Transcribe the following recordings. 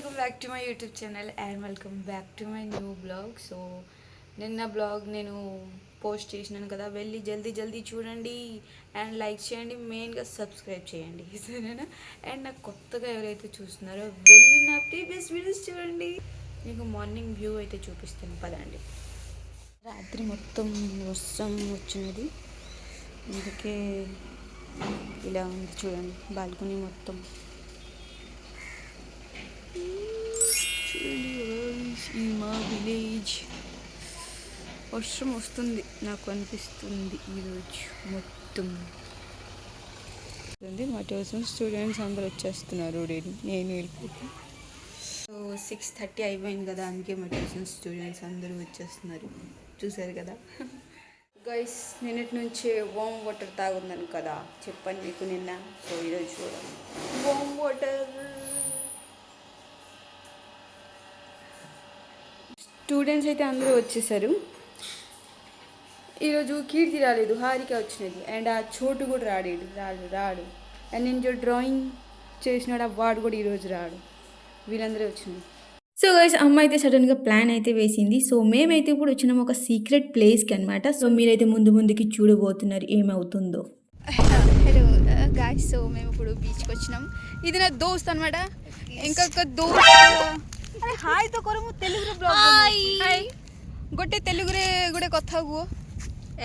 Welcome back to my YouTube channel and welcome back to my new blog. So నిన్న blog నేను post చేసినాను కదా, వెళ్ళి జల్దీ చూడండి అండ్ లైక్ చేయండి, మెయిన్గా సబ్స్క్రైబ్ చేయండి సరేనా. అండ్ నాకు కొత్తగా ఎవరైతే చూస్తున్నారో వెళ్ళి నా ప్రీవియస్ వీడియోస్ చూడండి. మీకు మార్నింగ్ వ్యూ అయితే చూపిస్తాను పదండి. రాత్రి మొత్తం వర్షం వచ్చినది, అందుకే ఇలా ఉంది చూడండి. బాల్కనీ మొత్తం ఈ మా విలేజ్. వర్షం వస్తుంది నాకు అనిపిస్తుంది ఈరోజు మొత్తం. మా ట్యూషన్ స్టూడెంట్స్ అందరు వచ్చేస్తున్నారు, నేను వెళ్ళిపోతే. సో 6:30 అయిపోయింది కదా, అందుకే మా ట్యూషన్ స్టూడెంట్స్ అందరూ వచ్చేస్తున్నారు, చూసారు కదా. గైస్ నిన్నటి నుంచే వామ్ వాటర్ తాగుందని కదా చెప్పాను మీకు నిన్న. సో ఈరోజు చూడండి వామ్ వాటర్. స్టూడెంట్స్ అయితే అందరూ వచ్చేసారు. ఈరోజు కీర్తి రాలేదు, హారిక వచ్చినది. అండ్ ఆ చోటు కూడా రాడు. అండ్ నేను డ్రాయింగ్ చేసినాడు వాడు కూడా ఈరోజు రాడు. వీళ్ళందరూ వచ్చినాయి. సో గైస్ అమ్మ అయితే సడన్గా ప్లాన్ అయితే వేసింది. సో మేమైతే ఇప్పుడు వచ్చినాం ఒక సీక్రెట్ ప్లేస్కి అనమాట. సో మీరైతే ముందుకి చూడబోతున్నారు ఏమవుతుందో. హలో గాయ్స్, సో మేము ఇప్పుడు బీచ్కి వచ్చినాం. ఇది నా దోస్త్ అనమాట. ఇంకొక దోస్త్ हाय तो करो मु तेलुगु ब्लॉग हाय गोटे तेलुगु रे गोटे कथा हुओ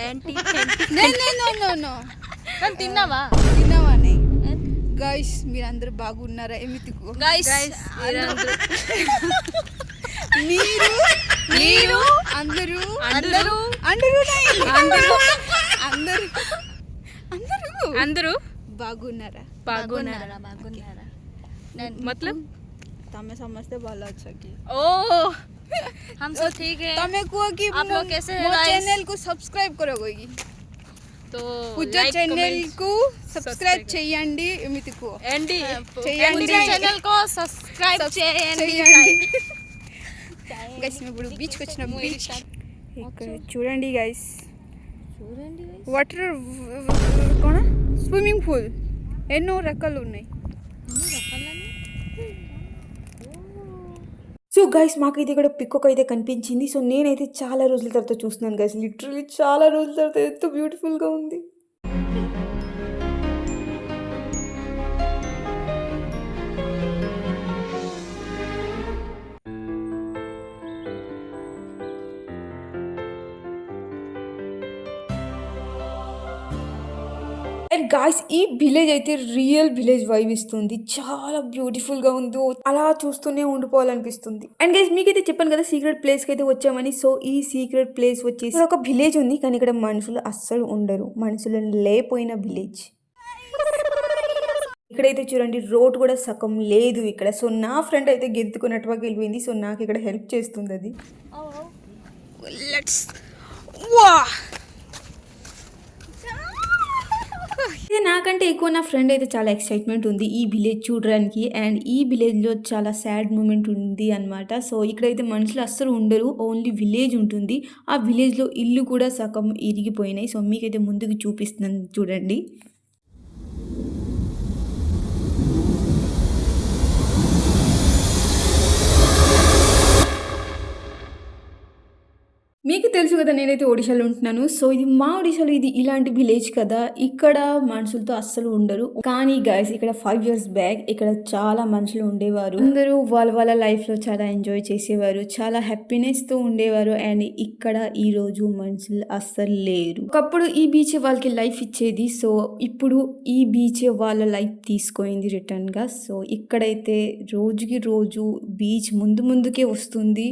एंटी नहीं नो नो कन तिन्नावा नहीं गाइस మీరందరూ బాగున్నారా ఎమితికు గాయ్స్ మీరందరూ మీరు అందరూ బాగున్నారా मतलब तमे समझते भल अच्छा की ओ हम सब ठीक है. तमे को कि आप लोग कैसे हैं गाइस? चैनल को सब्सक्राइब करो कोई तो पूजा चैनल को सब्सक्राइब చేయండి ఎమితికు చేయండి ఛానల్ को सब्सक्राइब చేయండి గైస్. మేము ఇప్పుడు బీచ్ కి వచ్చినాం. బీచ్ ఇక్కడ చూడండి గైస్, వాటర్ కోణ స్విమ్మింగ్ పూల్ ఎన్నో రకాలు ఉన్నాయి. సో గైస్ మాకైతే ఇక్కడ పిక్కొక అయితే కనిపించింది. సో నేనైతే చాలా రోజుల తర్వాత చూస్తున్నాను గైస్, లిటరలీ చాలా రోజుల తర్వాత. ఎంత బ్యూటిఫుల్గా ఉంది. అండ్ గాయ్స్ ఈ విలేజ్ అయితే రియల్ విలేజ్ వైబ్ ఇస్తుంది, చాలా బ్యూటిఫుల్ గా ఉందో అలా చూస్తూనే ఉండిపోవాలనిపిస్తుంది. అండ్ గైస్ మీకైతే చెప్పాను కదా సీక్రెట్ ప్లేస్ కి అయితే వచ్చామని. సో ఈ సీక్రెట్ ప్లేస్ వచ్చేసి ఒక విలేజ్ ఉంది, కానీ ఇక్కడ మనుషులు అస్సలు ఉండరు, మనుషులు లేపోయిన విలేజ్. ఇక్కడైతే చూడండి రోడ్ కూడా సగం లేదు ఇక్కడ. సో నా ఫ్రెండ్ అయితే గెంతుకున్నట్టుగా వెళ్ళిపోయింది. సో నాకు ఇక్కడ హెల్ప్ చేస్తుంది అది. లెట్స్ వా ఇది నాకంటే ఎక్కువ నా ఫ్రెండ్ అయితే చాలా ఎక్సైట్మెంట్ ఉంది ఈ విలేజ్ చూడడానికి. అండ్ ఈ విలేజ్లో చాలా సాడ్ మూమెంట్ ఉంది అనమాట. సో ఇక్కడైతే మనుషులు అస్సలు ఉండరు, ఓన్లీ విలేజ్ ఉంటుంది. ఆ విలేజ్లో ఇల్లు కూడా సగం ఇరిగిపోయినాయి. సో మీకైతే ముందుకు చూపిస్తున్నాను చూడండి. మీకు తెలుసు కదా నేనైతే ఒడిశాలో ఉంటున్నాను. సో ఇది మా ఒడిశాలో ఇది ఇలాంటి విలేజ్ కదా, ఇక్కడ మనుషులతో అస్సలు ఉండరు. కానీ గైస్ ఇక్కడ 5 years బ్యాక్ ఇక్కడ చాలా మనుషులు ఉండేవారు. అందరూ వాళ్ళ లైఫ్ లో చాలా ఎంజాయ్ చేసేవారు, చాలా హ్యాపీనెస్ తో ఉండేవారు. అండ్ ఇక్కడ ఈ రోజు మనుషులు అస్సలు లేరు. ఒకప్పుడు ఈ బీచ్ వాళ్ళకి లైఫ్ ఇచ్చేది. సో ఇప్పుడు ఈ బీచ్ వాళ్ళ లైఫ్ తీసుకోయింది రిటర్న్ గా. సో ఇక్కడైతే రోజుకి రోజు బీచ్ ముందుకే వస్తుంది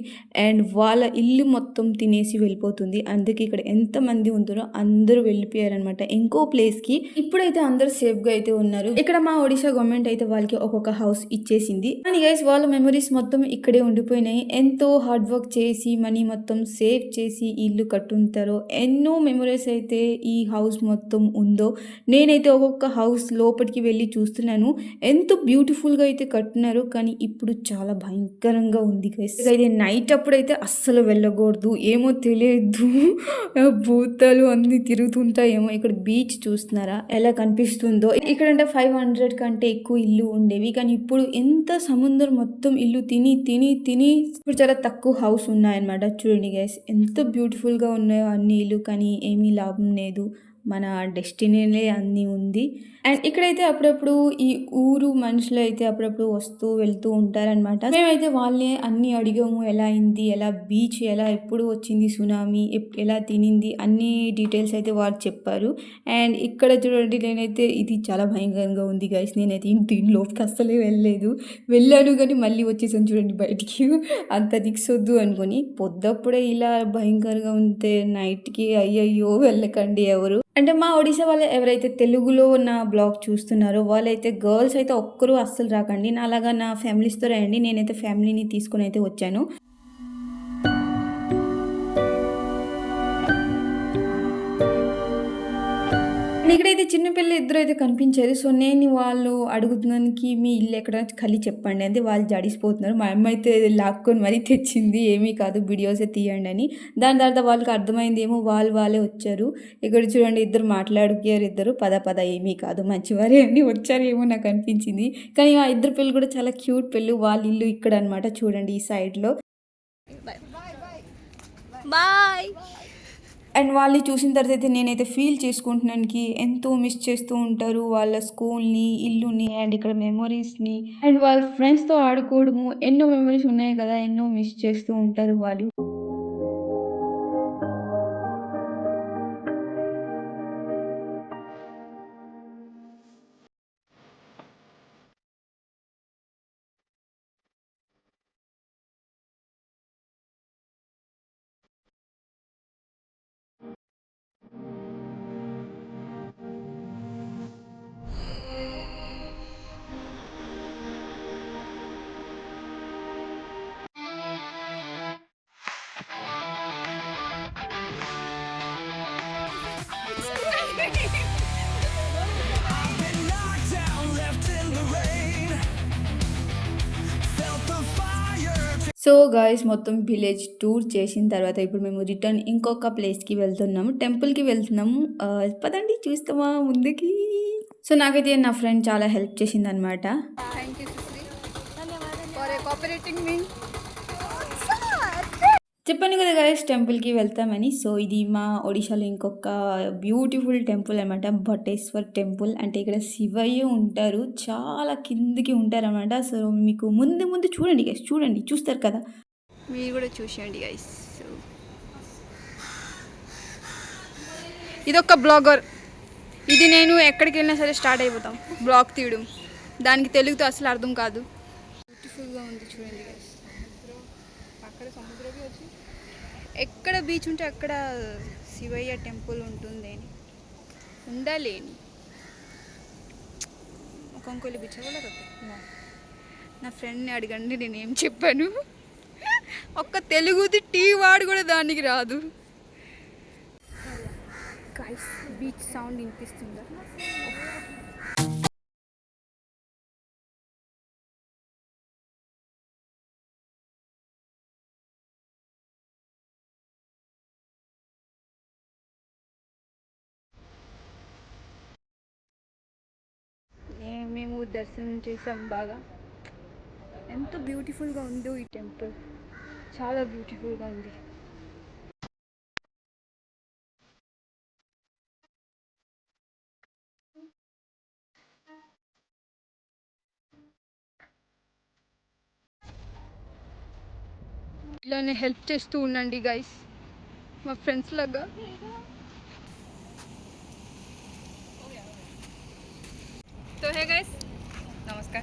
అండ్ వాళ్ళ ఇల్లు మొత్తం తినేసి వెళ్ళిపోతుంది. అందుకే ఇక్కడ ఎంత మంది ఉంటారో అందరూ వెళ్ళిపోయారనమాట ఇంకో ప్లేస్ కి. ఇప్పుడైతే అందరూ సేఫ్ గా అయితే ఉన్నారు. ఇక్కడ మా ఒడిశా గవర్నమెంట్ అయితే వాళ్ళకి ఒక్కొక్క హౌస్ ఇచ్చేసింది. కానీ గైస్ వాళ్ళ మెమరీస్ మొత్తం ఇక్కడే ఉండిపోయినాయి. ఎంతో హార్డ్ వర్క్ చేసి మనీ మొత్తం సేవ్ చేసి ఇల్లు కట్టుంటారో ఎన్నో మెమరీస్ అయితే ఈ హౌస్ మొత్తం ఉందో. నేనైతే ఒక్కొక్క హౌస్ లోపలికి వెళ్ళి చూస్తున్నాను, ఎంతో బ్యూటిఫుల్ గా అయితే కట్టున్నారు. కానీ ఇప్పుడు చాలా భయంకరంగా ఉంది గైస్. అయితే నైట్ అప్పుడైతే అస్సలు వెళ్ళకూడదు, ఏమో తెలియదు వెళ్ళలేదు. భూతాలు అన్నీ తిరుగుతుంటాయేమో. ఇక్కడ బీచ్ చూస్తున్నారా ఎలా కనిపిస్తుందో. ఇక్కడంటే 500 కంటే ఎక్కువ ఇల్లు ఉండేవి. కానీ ఇప్పుడు ఎంత సముద్రం మొత్తం ఇల్లు తిని తిని తిని ఇప్పుడు చాలా తక్కువ హౌస్ ఉన్నాయన్నమాట. చూడండి గైస్ ఎంత బ్యూటిఫుల్గా ఉన్నాయో అన్ని ఇల్లు. కానీ ఏమీ లాభం లేదు. మన డెస్టినీనే అన్నీ ఉంది. అండ్ ఇక్కడైతే అప్పుడప్పుడు ఈ ఊరు మనుషులు అయితే అప్పుడప్పుడు వస్తూ వెళ్తూ ఉంటారనమాట. మేమైతే వాళ్ళే అన్నీ అడిగాము. ఎలా అయింది, ఎలా బీచ్ ఎలా ఎప్పుడు వచ్చింది సునామీ, ఎలా తినింది అన్ని డీటెయిల్స్ అయితే వాళ్ళు చెప్పారు. అండ్ ఇక్కడ చూడండి నేనైతే ఇది చాలా భయంకరంగా ఉంది గైస్. నేనైతే దీని లోపలికి అస్సలే వెళ్ళాను కానీ మళ్ళీ వచ్చేసాను చూడండి బయటికి. అంత దిక్సొద్దు అనుకొని పొద్దప్పుడే ఇలా భయంకరంగా ఉంటే నైట్కి అయ్యయ్యో వెళ్ళకండి ఎవరు. అంటే మా ఒడిశా వాళ్ళు ఎవరైతే తెలుగులో నా బ్లాగ్ చూస్తున్నారో వాళ్ళైతే గర్ల్స్ అయితే ఒక్కరు అస్సలు రాకండి. నాలాగా నా ఫ్యామిలీస్తో రండి. నేనైతే ఫ్యామిలీని తీసుకొని అయితే వచ్చాను. ఇక్కడైతే చిన్నపిల్ల ఇద్దరు అయితే కనిపించారు. సో నేను వాళ్ళు అడుగుతున్నానికి మీ ఇల్లు ఎక్కడ ఖాళీ చెప్పండి అంటే వాళ్ళు జడిసిపోతున్నారు. మా అమ్మ అయితే లాక్కొని మరీ తెచ్చింది. ఏమీ కాదు వీడియోసే తీయండి అని. దాని తర్వాత వాళ్ళకి అర్థమైంది ఏమో వాళ్ళే వచ్చారు. ఇక్కడ చూడండి ఇద్దరు మాట్లాడుకారు. ఇద్దరు పద ఏమీ కాదు మంచివారే అని వచ్చారేమో నాకు అనిపించింది. కానీ ఆ ఇద్దరు పిల్లలు కూడా చాలా క్యూట్ పిల్లలు. వాళ్ళ ఇల్లు ఇక్కడ అనమాట. చూడండి ఈ సైడ్లో. బాయ్. అండ్ వాళ్ళని చూసిన తర్వాత అయితే నేనైతే ఫీల్ చేసుకుంటున్నానికి ఎంతో మిస్ చేస్తూ ఉంటారు వాళ్ళ స్కూల్ని, ఇల్లుని అండ్ ఇక్కడ మెమొరీస్ని అండ్ వాళ్ళ ఫ్రెండ్స్తో ఆడుకోవడము. ఎన్నో మెమరీస్ ఉన్నాయి కదా, ఎన్నో మిస్ చేస్తూ ఉంటారు వాళ్ళు. సో గాయస్ మొత్తం విలేజ్ టూర్ చేసిన తర్వాత ఇప్పుడు మేము రిటర్న్ ఇంకొక ప్లేస్కి వెళ్తున్నాము. టెంపుల్కి వెళ్తున్నాము. పదండి చూస్తామా ముందుకి. సో నాకైతే నా ఫ్రెండ్ చాలా హెల్ప్ చేసింది అనమాట. చెప్పాను కదా గైస్ టెంపుల్కి వెళ్తామని. సో ఇది మా ఒడిశాలో ఇంకొక బ్యూటిఫుల్ టెంపుల్ అనమాట. భట్టేశ్వర్ టెంపుల్. అంటే ఇక్కడ శివయ్య ఉంటారు. చాలా కిందికి ఉంటారు అనమాట. సో మీకు ముందు చూడండి గైస్. చూస్తారు కదా, మీరు కూడా చూసేయండి గైస్. ఇదొక బ్లాగర్. ఇది నేను ఎక్కడికి వెళ్ళినా సరే స్టార్ట్ అయిపోతాం బ్లాగ్ తీయడం. దానికి తెలుగుతో అసలు అర్థం కాదు. బ్యూటిఫుల్గా ఉంది చూడండి గైస్. అక్కడ సముద్రం వచ్చి ఎక్కడ బీచ్ ఉంటే అక్కడ శివయ్య టెంపుల్ ఉంటుంది అని ఉండాలేని ఒక్కొక్కరు బీచ్ కూడా నా ఫ్రెండ్ని అడగండి నేనేం చెప్పాను. ఒక్క తెలుగుది టీ వాడు కూడా దానికి రాదు. గైస్ బీచ్ సౌండ్ వినిపిస్తుందా? మేము దర్శనం చేసాం బాగా. ఎంత బ్యూటిఫుల్గా ఉందో ఈ టెంపుల్. చాలా బ్యూటిఫుల్గా ఉంది. ఇట్లానే హెల్ప్ చేస్తూ ఉండండి గైస్ మా ఫ్రెండ్స్ లాగా. तो है गाइस नमस्कार.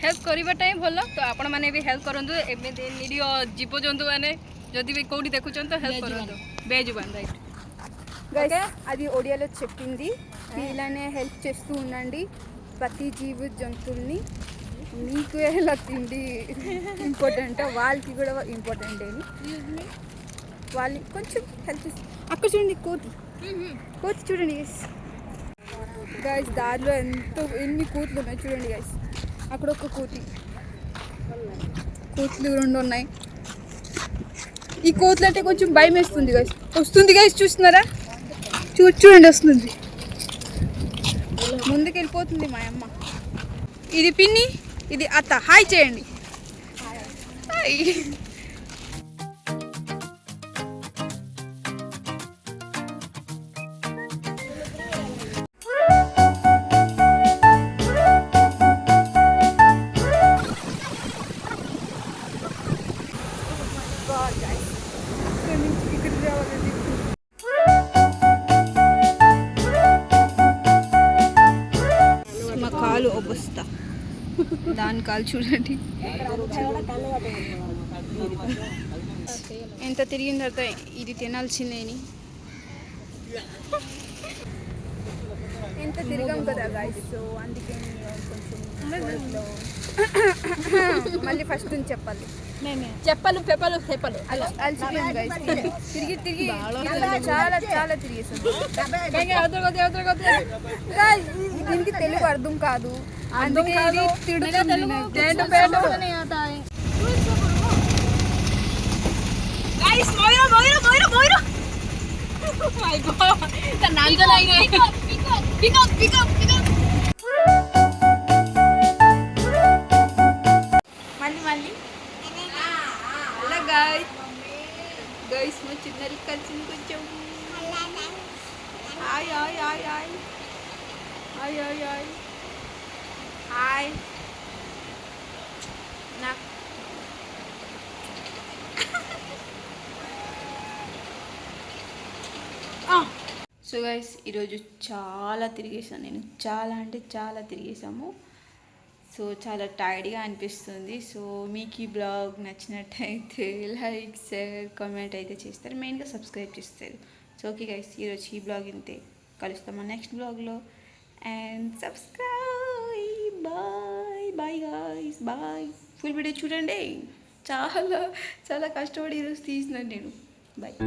हेल्प करवा टाइम भल तो आपण मैंने भी हेल्प करूँ. निरीह जीवजंतु मैंने जदि भी कौटी देखुं तो हेल्प करूँ. बेजुबान राइट गाइस. అది ఒడియాలో చెప్పింది. ఇలానే హెల్ప్ చేస్తూ ఉండండి ప్రతి జీవ జంతువుల్ని. మీకు ఎలా తిండి ఇంపార్టెంట్ వాళ్ళకి కూడా ఇంపార్టెంట్ అని వాళ్ళు కొంచెం హెల్ప్ చేసి. అక్కడ చూడండి కోతి చూడండి గైస్. దారిలో ఎన్ని కోతులు ఉన్నాయి చూడండి గైస్. అక్కడ ఒక కోతులు 2 ఉన్నాయి. ఈ కోతులు అంటే కొంచెం భయం వేస్తుంది గైస్. వస్తుంది గైస్, చూస్తున్నారా? చూడండి వస్తుంది, ముందుకు వెళ్ళిపోతుంది మా అమ్మ. ఇది పిన్ని, ఇది అత్త. హాయ్ చేయండి. హాయ్. మా కాలు ఒబ్బొస్తా, దాని కాలు చూడండి ఎంత తిరిగిన తర్వాత ఇది తినాల్సిందేని. ఎంత తిరిగాం కదా గాయస్, సో అందుకే మళ్ళీ ఫస్ట్ నుంచి చెప్పాలి. చెప్పలు పెప్పలు చెప్పలు అలసిపోయాం గైస్, తిరిగి తిరిగి చాలా చాలా తిరిగేసాం. దీనికి తెలుగు అర్థం కాదు, అందుకే ఇది తిడుతుంది. మళ్ళీ మళ్ళీ అలా గైస్ గైస్ మా చిన్నది కలిసింది కొంచెం. Hi hi hi hi hi hi hi hi. నాకు సో గైస్ ఈరోజు చాలా తిరిగేసాను నేను, చాలా అంటే చాలా తిరిగేసాము. సో చాలా టైర్డ్గా అనిపిస్తుంది. సో మీకు ఈ బ్లాగ్ నచ్చినట్టయితే లైక్ షేర్ కామెంట్ అయితే చేస్తారు, మెయిన్గా సబ్స్క్రైబ్ చేస్తారు. సో ఓకే గైస్, ఈరోజు ఈ బ్లాగ్ ఇంతే, కలుస్తామా నెక్స్ట్ బ్లాగ్లో. And subscribe. Bye bye guys, bye. Full video చూడండి, చాలా చాలా కష్టపడి ఈరోజు తీసినాను నేను. బాయ్.